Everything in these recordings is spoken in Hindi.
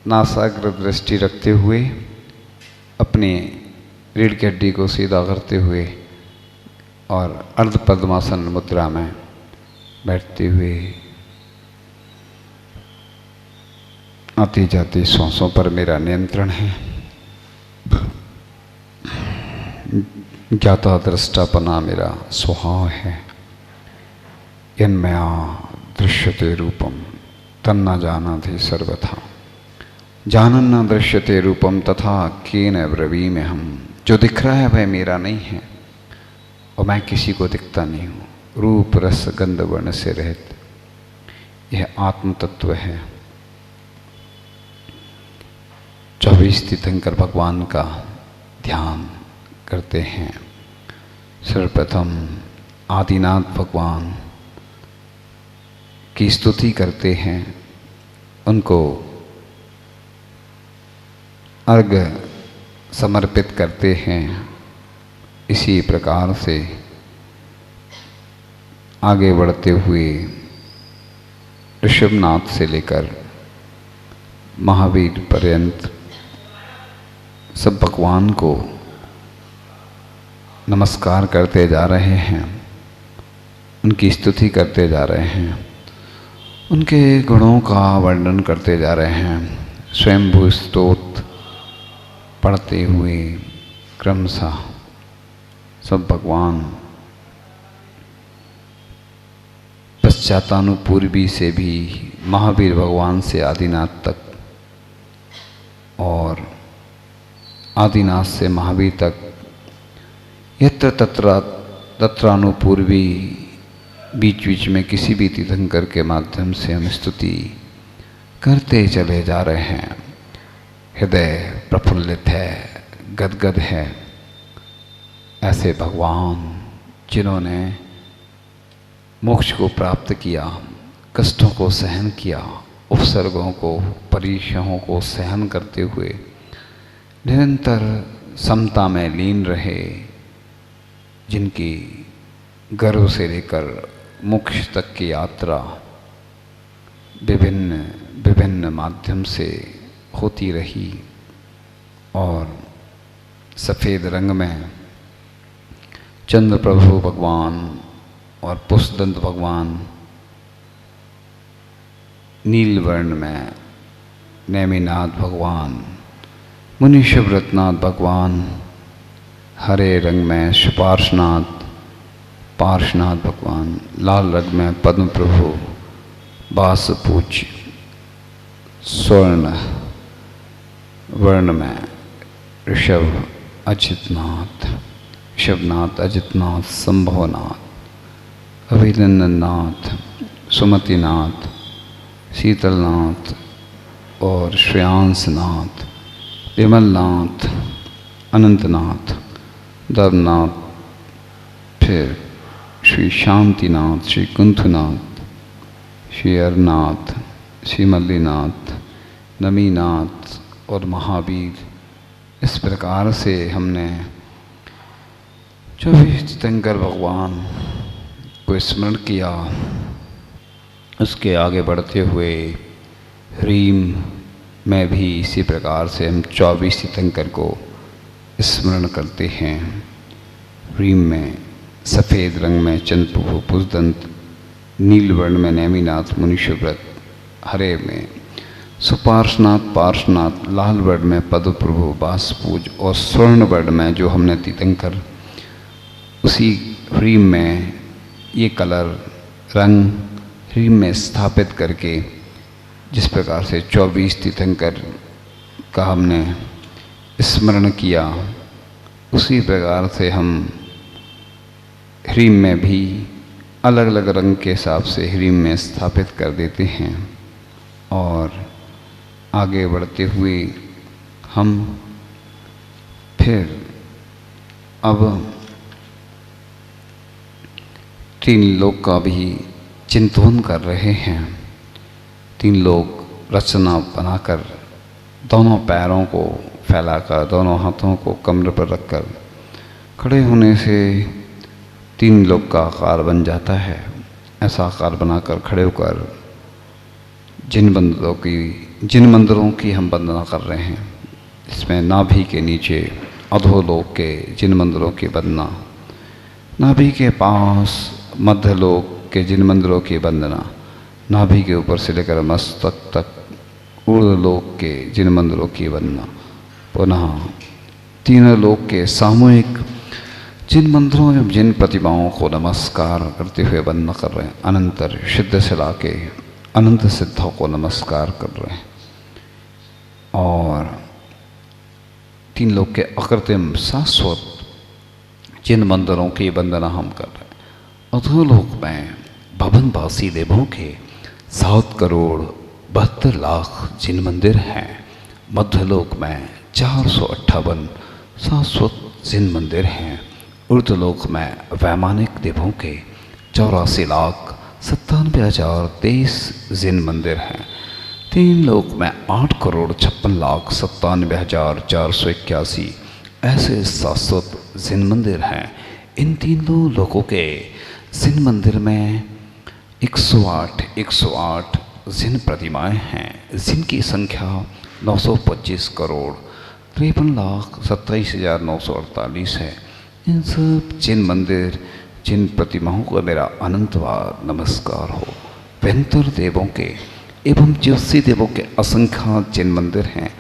नासाग्र दृष्टि रखते हुए अपनी रीढ़ की हड्डी को सीधा करते हुए और अर्ध पद्मासन मुद्रा में बैठते हुए आती जाती सांसों पर मेरा नियंत्रण है। ज्ञाता दृष्टापना मेरा स्वभाव है। यन्मया दृश्यते रूपम तन्ना जानाति सर्वथा, जानन न दृश्यते रूपम तथा केन ब्रवीमि हम। जो दिख रहा है वह मेरा नहीं है और मैं किसी को दिखता नहीं हूँ। रूप रस गंध वर्ण से रहित यह आत्म तत्व है। 24 तीर्थंकर भगवान का ध्यान करते हैं। सर्वप्रथम आदिनाथ भगवान की स्तुति करते हैं, उनको अर्घ्य समर्पित करते हैं। इसी प्रकार से आगे बढ़ते हुए ऋषभनाथ से लेकर महावीर पर्यंत सब भगवान को नमस्कार करते जा रहे हैं, उनकी स्तुति करते जा रहे हैं, उनके गुणों का वर्णन करते जा रहे हैं। स्वयंभू स्तोत्र पढ़ते हुए क्रमशः सब भगवान पश्चातानुपूर्वी से भी महावीर भगवान से आदिनाथ तक और आदिनाथ से महावीर तक यत्र तत्र तत्रानुपूर्वी बीच बीच में किसी भी तीर्थंकर के माध्यम से हम स्तुति करते चले जा रहे हैं। हृदय प्रफुल्लित है, गदगद है। ऐसे भगवान जिन्होंने मोक्ष को प्राप्त किया, कष्टों को सहन किया, उपसर्गों को परीक्षाओं को सहन करते हुए निरंतर समता में लीन रहे, जिनकी गर्भ से लेकर मोक्ष तक की यात्रा विभिन्न विभिन्न माध्यम से होती रही और सफ़ेद रंग में चंद्र प्रभु भगवान और पुष्पदंत भगवान, नील वर्ण में नेमिनाथ भगवान, मुनिशव्रतनाथ भगवान, हरे रंग में सुपार्शनाथ पार्शनाथ भगवान, लाल रंग में पद्म प्रभु बासपूज्य, स्वर्ण वर्ण में ऋषभ अजितनाथ, ऋषभनाथ, अजितनाथ, संभवनाथ, अभिनंदननाथ, सुमतिनाथ, शीतलनाथ और श्रेयांसनाथ, विमलनाथ, अनंतनाथ, धर्मनाथ, फिर श्री शांतिनाथ, श्री कुंथुनाथ, श्री अरनाथ, श्री मल्लीनाथ, नमीनाथ और महावीर। इस प्रकार से हमने 24 तीर्थंकर भगवान को स्मरण किया। उसके आगे बढ़ते हुए ह्रीम में भी इसी प्रकार से हम 24 तीर्थंकर को स्मरण करते हैं। ह्रीम में सफ़ेद रंग में चंद्रप्रभु पुष्पदंत, नील वर्ण में नेमिनाथ मुनिशव्रत, हरे में सुपार्शनाथ पार्शनाथ, लाल वर्ण में पद्म प्रभु बासपूज और स्वर्ण वर्ण में जो हमने तीर्थंकर उसी ह्रीम में ये कलर रंग ह्रीम में स्थापित करके जिस प्रकार से 24 तीर्थंकर का हमने स्मरण किया, उसी प्रकार से हम ह्रीम में भी अलग अलग रंग के हिसाब से ह्रीम में स्थापित कर देते हैं। और आगे बढ़ते हुए हम फिर अब 3 लोक का भी चिंतन कर रहे हैं। 3 लोक रचना बनाकर दोनों पैरों को फैलाकर, दोनों हाथों को कमर पर रखकर खड़े होने से 3 लोक का आकार बन जाता है। ऐसा आकार बनाकर खड़े होकर जिन बंदों की जिन मंदिरों की हम वंदना कर रहे हैं, इसमें नाभि के नीचे अधोलोक के जिन मंदिरों की वंदना, नाभि के पास मध्यलोक के जिन मंदिरों की वंदना, नाभि के ऊपर से लेकर मस्तक तक ऊर्ध्वलोक के जिन मंदिरों की वंदना, पुनः तीनों लोक के सामूहिक जिन मंदिरों एवं जिन प्रतिमाओं को नमस्कार करते हुए वंदना कर रहे हैं, अनंतर सिद्धशिला के अनंत सिद्धों को नमस्कार कर रहे हैं और तीन लोक के अकृत्रिम शाश्वत जिन मंदिरों की वंदना हम कर रहे हैं। अधोलोक में भवनवासी देवों के 7,72,00,000 जिन मंदिर हैं, मध्यलोक में 458 शाश्वत जिन मंदिर हैं, ऊर्ध्वलोक में वैमानिक देवों के 84,97,023 जिन मंदिर हैं, तीन लोक में 8,56,97,481 ऐसे शाश्वत जिन मंदिर हैं। इन तीनों लोकों के जिन मंदिर में 108 जिन प्रतिमाएं हैं, जिनकी संख्या 925,53,27,948 है। इन सब जिन मंदिर जिन प्रतिमाओं को मेरा अनंतवार नमस्कार हो। वेंतर देवों के एवं ज्योतिषी देवों के असंख्य जिन मंदिर हैं,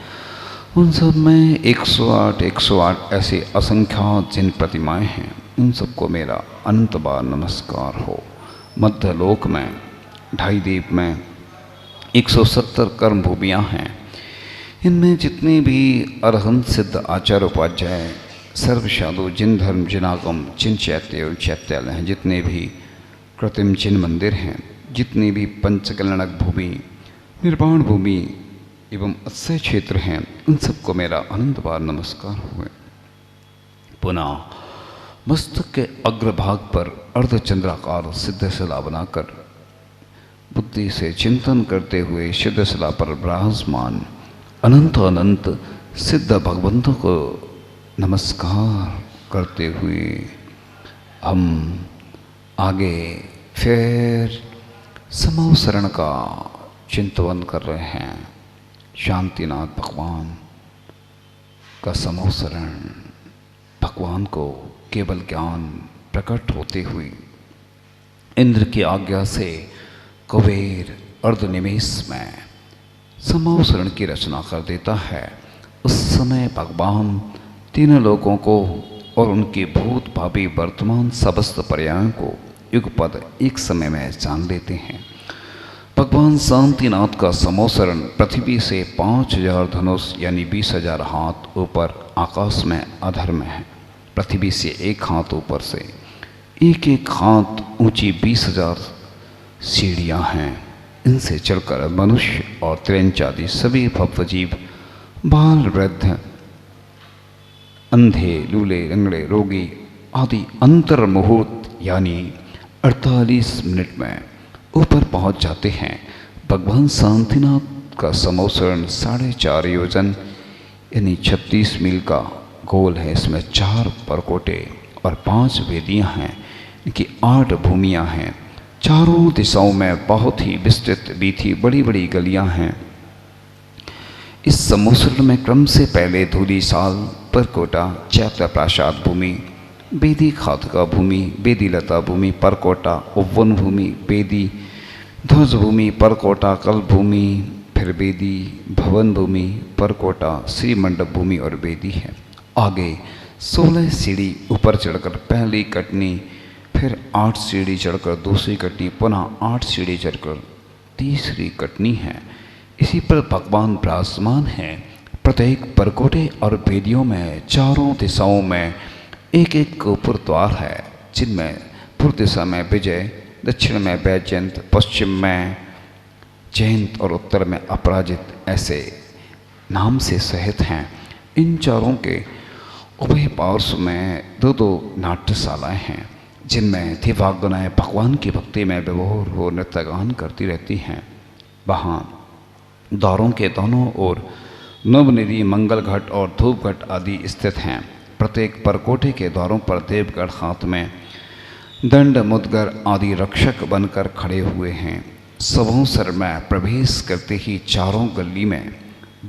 उन सब में 108 ऐसी असंख्य जिन प्रतिमाएं हैं, उन सबको मेरा अनंतवार नमस्कार हो। मध्यलोक में 2.5 द्वीप में 170 कर्म भूमियाँ हैं। इनमें जितने भी अरहंत सिद्ध आचार्य उपाध्याय सर्वसाधु जिन धर्म जिनागम जिन चैत्य एवं चैत्यालय हैं, जितने भी कृत्रिम जिन मंदिर हैं, जितनी भी पंचकल्याणक भूमि, निर्वाण भूमि एवं अक्षय क्षेत्र हैं, उन सबको मेरा अनंतवार नमस्कार हुए। पुनः मस्तक के अग्रभाग पर अर्धचंद्राकार सिद्धशिला बनाकर बुद्धि से चिंतन करते हुए सिद्धशिला पर विराजमान अनंत सिद्ध भगवंतों को नमस्कार करते हुए हम आगे फिर समोसरण का चिंतन कर रहे हैं। शांतिनाथ भगवान का समोसरण, भगवान को केवल ज्ञान प्रकट होते हुए इंद्र की आज्ञा से कुबेर अर्धनिमेष में समोसरण की रचना कर देता है। उस समय भगवान तीनों लोगों को और उनके भूत भावी वर्तमान समस्त पर्यायों को युगपद एक समय में जान लेते हैं। भगवान शांतिनाथ का समोसरण पृथ्वी से 5,000 धनुष यानी 20,000 हाथ ऊपर आकाश में अधर में है। पृथ्वी से एक हाथ ऊपर से एक हाथ ऊंची 20,000 सीढ़ियाँ हैं। इनसे चढ़कर मनुष्य और त्रेंच आदि सभी भव्य जीव, बाल वृद्ध, अंधे, लूले, लंगड़े, रोगी आदि अंतर मुहूर्त यानी 48 मिनट में ऊपर पहुंच जाते हैं। भगवान शांतिनाथ का समोसरण 4.5 योजन यानी 36 मील का गोल है। इसमें 4 परकोटे और 5 वेदियां हैं। इनकी 8 भूमियां हैं। चारों दिशाओं में बहुत ही विस्तृत बीथी बड़ी बड़ी गलियां हैं। इस समोसरण में क्रम से पहले धूलिसाल, परकोटा, चैत्य प्रासाद भूमि, बेदी खातका भूमि, बेदी लता भूमि, परकोटा, उपवन भूमि, बेदी ध्वज भूमि, परकोटा, कल भूमि, फिर बेदी, भवन भूमि, परकोटा, श्री मंडप भूमि और बेदी है। आगे 16 सीढ़ी ऊपर चढ़कर पहली कटनी, फिर 8 सीढ़ी चढ़कर दूसरी कटनी, पुनः 8 सीढ़ी चढ़कर तीसरी कटनी है। इसी पर भगवान विराजमान हैं। प्रत्येक परकोटे और बेदियों में चारों दिशाओं में एक एक गोपुर द्वार है, जिनमें पूर्व दिशा में विजय, दक्षिण में वैजयंत, पश्चिम में जयंत और उत्तर में अपराजित ऐसे नाम से सहित हैं। इन चारों के उभय पार्श्व में 2 नाट्यशालाएँ हैं, जिनमें दिव्यांगनाएँ भगवान की भक्ति में विभोर हो नृत्यगान करती रहती हैं। वहाँ द्वारों के दोनों ओर नवनिधि, मंगल घट और धूप घट आदि स्थित हैं। प्रत्येक परकोटे के द्वारों पर देवगढ़ हाथ में दंड, मुदगर आदि रक्षक बनकर खड़े हुए हैं। समोसर में प्रवेश करते ही चारों गली में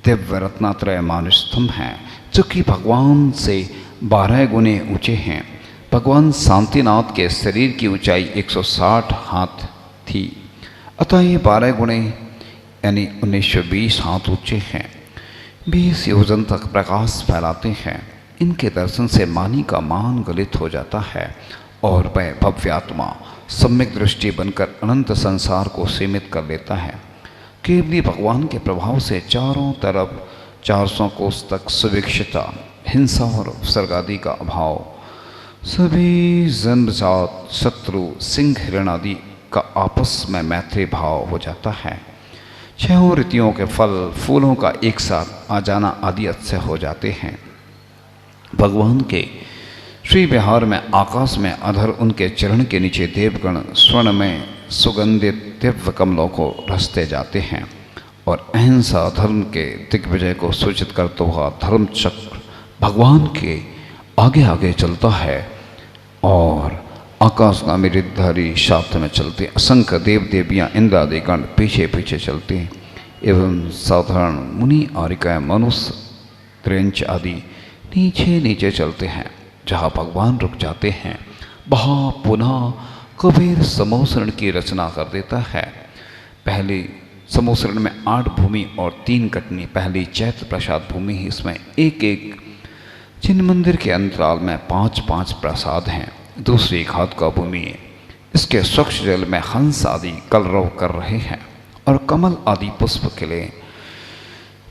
दिव्य रत्नात्रय मानुस्तंभ हैं, जो कि भगवान से 12 गुने ऊंचे हैं। भगवान शांतिनाथ के शरीर की ऊंचाई 160 हाथ थी, अतः ये 12 गुणे यानी 1920 हाथ ऊंचे हैं। 20 योजन तक प्रकाश फैलाते हैं। इनके दर्शन से मानी का मान गलित हो जाता है और वह भव्यात्मा सम्यक दृष्टि बनकर अनंत संसार को सीमित कर लेता है। केवली भगवान के प्रभाव से चारों तरफ 400 कोस तक सुभिक्षता, हिंसा और उपसर्ग का अभाव, सभी जन्मजात शत्रु सिंह हिरण आदि का आपस में मैत्री भाव हो जाता है। 6 ऋतुओं के फल फूलों का एक साथ आ जाना आदि अत्सय हो जाते हैं। भगवान के श्री विहार में आकाश में अधर उनके चरण के नीचे देवगण स्वर्ण में सुगंधित दिव्य कमलों को रचते जाते हैं और अहिंसा धर्म के दिग्विजय को सूचित करता हुआ धर्म चक्र भगवान के आगे आगे चलता है और आकाशगामी रिद्धधारी शास्त्र में चलते असंख्य देव देवियाँ इंद्रादि गण पीछे पीछे चलते हैं एवं साधारण मुनि आरिकाएं मनुष्य त्रिंच आदि नीचे नीचे चलते हैं। जहाँ भगवान रुक जाते हैं वहाँ पुनः कबीर समोसरण की रचना कर देता है। पहली समोसरण में 8 भूमि और 3 कटनी। पहली चैत्र प्रसाद भूमि है, इसमें एक एक जिन मंदिर के अंतराल में 5-5 प्रसाद हैं। दूसरी घात का भूमि है, इसके स्वच्छ जल में हंस आदि कलरव कर रहे हैं और कमल आदि पुष्प खिले।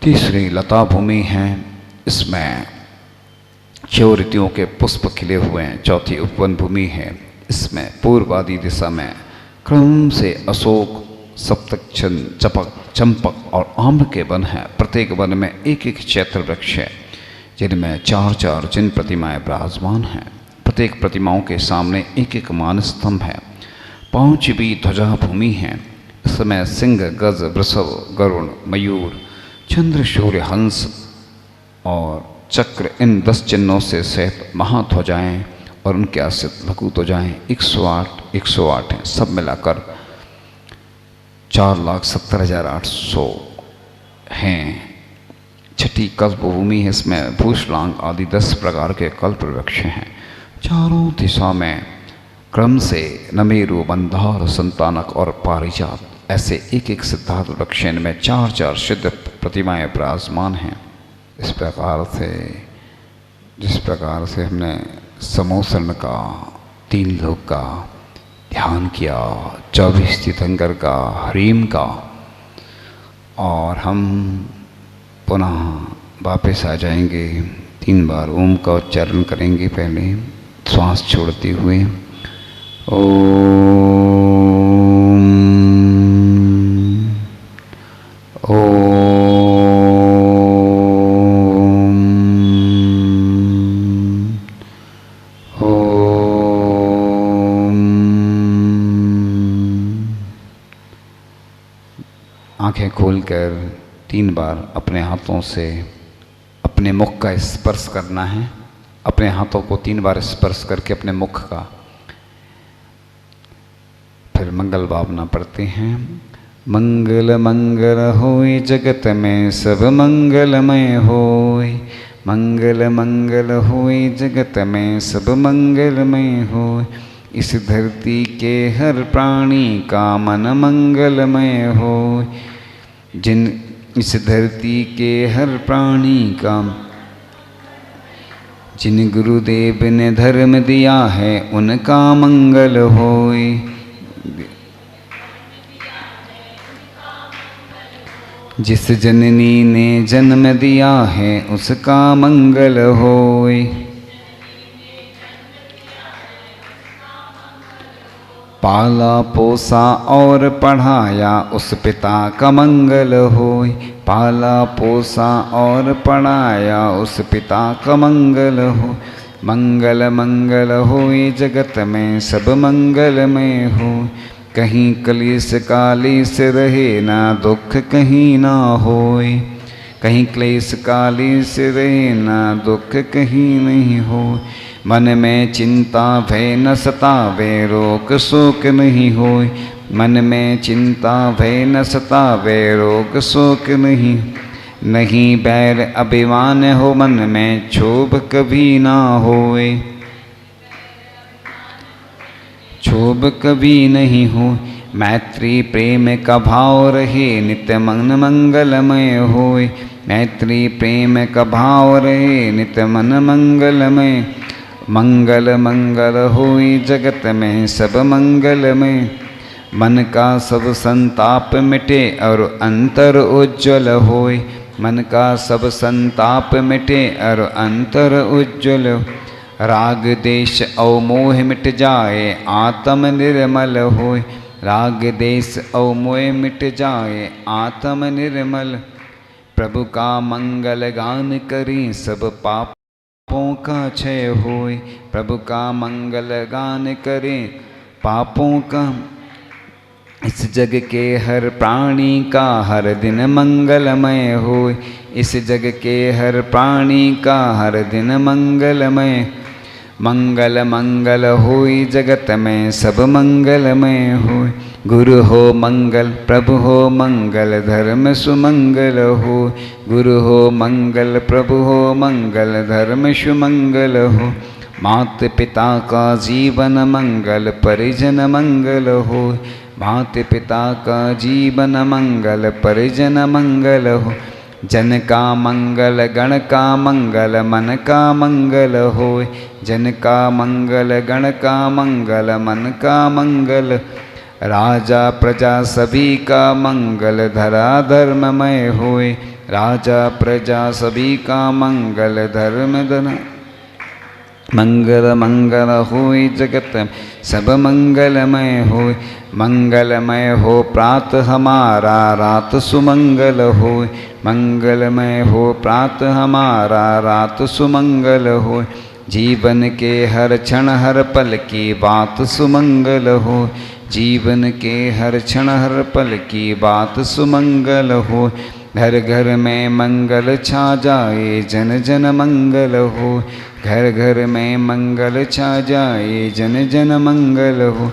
तीसरी लता भूमि है, इसमें 6 ऋतुओं के पुष्प खिले हुए हैं। चौथी उपवन भूमि है, इसमें पूर्व आदि दिशा में क्रम से अशोक, सप्तक्षण, चपक, चंपक और आम्र के वन हैं। प्रत्येक वन में एक एक चैत्र वृक्ष है, जिनमें 4-4 जिन प्रतिमाएं विराजमान हैं। प्रत्येक प्रतिमाओं के सामने एक एक मान स्तंभ है। 5 भी ध्वजा भूमि है, इसमें सिंह, गज, वृषभ, गरुण, मयूर, चंद्र, सूर्य, हंस और चक्र, इन 10 चिन्हों से सहित महाध्वजाएं और उनके आश्रित लघु ध्वजाएं 108 हैं। सब मिलाकर 4,70,800 हैं। छठी कल्प भूमि है, इसमें भूषलांग आदि 10 प्रकार के कल्प वृक्ष हैं। चारों दिशा में क्रम से नमेरु, मंदार, संतानक और पारिजात ऐसे एक एक सिद्धार्थ वृक्ष में 4-4 सिद्ध प्रतिमाएं विराजमान हैं। इस प्रकार से जिस प्रकार से हमने समोसरण का, 3 लोक का ध्यान किया, 24 तीर्थंकर का, हरीम का, और हम पुनः वापस आ जाएंगे। 3 बार ओम का उच्चारण करेंगे। पहले श्वास छोड़ते हुए ओम ओम ओम। आंखें खोलकर 3 बार अपने हाथों से अपने मुख का स्पर्श करना है। अपने हाथों को 3 बार स्पर्श करके अपने मुख का, फिर मंगल भावना पढ़ते हैं। मंगल मंगल होय जगत में सब मंगलमय होय, मंगल मंगल होय जगत में सब मंगलमय होय। इस धरती के हर प्राणी का मन मंगलमय होय, जिन इस धरती के हर प्राणी का जिन गुरुदेव ने धर्म दिया है उनका मंगल होय। जिस जननी ने जन्म दिया है उसका मंगल होय। पाला पोसा और पढ़ाया उस पिता का मंगल होय। पाला पोसा और पढ़ाया उस पिता का मंगल हो। मंगल मंगल होय जगत में सब मंगलमय हो। कहीं क्लेश कालेश रहे ना दुख कहीं ना होय। कहीं क्लेश कालेश रहे ना दुख कहीं नहीं हो। मन में चिंता भय न सतावे रोग शोक नहीं होय। मन में चिंता भय न सतावे रोग शोक नहीं। नहीं बैर अभिमान हो मन में क्षोभ कभी ना होए। क्षोभ कभी नहीं हो। मैत्री प्रेम का भाव रहे नित्य मन मंगलमय होय। मैत्री प्रेम का भाव रहे नित्य मन मंगलमय। मंगल मंगल होई जगत में सब मंगलमय। मन का सब संताप मिटे और अंतर उज्ज्वल होय। मन का सब संताप मिटे और अंतर उज्ज्वल। राग देश और मोह मिट जाए आत्म निर्मल होय। राग देश और मोह मिट जाए आत्म निर्मल। प्रभु का मंगल गान करें सब पापों का क्षय होय। प्रभु का मंगल गान करें पापों का। इस जग के हर प्राणी का हर दिन मंगलमय होय। इस जग के हर प्राणी का हर दिन मंगलमय। मंगल मंगल होई जगत में सब मंगलमय होय। गुरु हो मंगल प्रभु हो मंगल धर्म सुमंगल हो। गुरु हो मंगल प्रभु हो मंगल धर्म सुमंगल हो। मात पिता का जीवन मंगल परिजन मंगल हो। मात पिता का जीवन मंगल परिजन मंगल हो। जन का मंगल गण का मंगल मन का मंगल होय। जन का मंगल गण का मंगल मन का मंगल। राजा प्रजा सभी का मंगल धरा धर्ममय होय। राजा प्रजा सभी का मंगल धर्म धरा। मंगल मंगल होय जगत सब मंगलमय होय। मंगलमय हो प्रात हमारा रात सुमंगल होय। मंगलमय हो प्रात हमारा रात सुमंगल होय। जीवन के हर क्षण हर पल की बात सुमंगल हो। जीवन के हर क्षण हर पल की बात सुमंगल हो। घर घर में मंगल छा जाए जन जन मंगल हो। घर घर में मंगल छा जाए जन जन मंगल हो।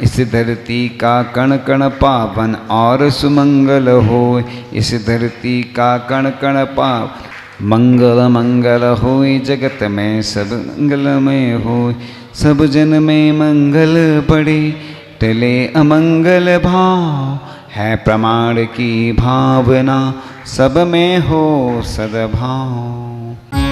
इस धरती का कण कण पावन और सुमंगल हो। इस धरती का कण कण पावन मंगल मंगल होय जगत में सब मंगलमय होय। सब जन में मंगल पड़े टले अमंगल भाव। है प्रमाण की भावना सब में हो सद्भाव।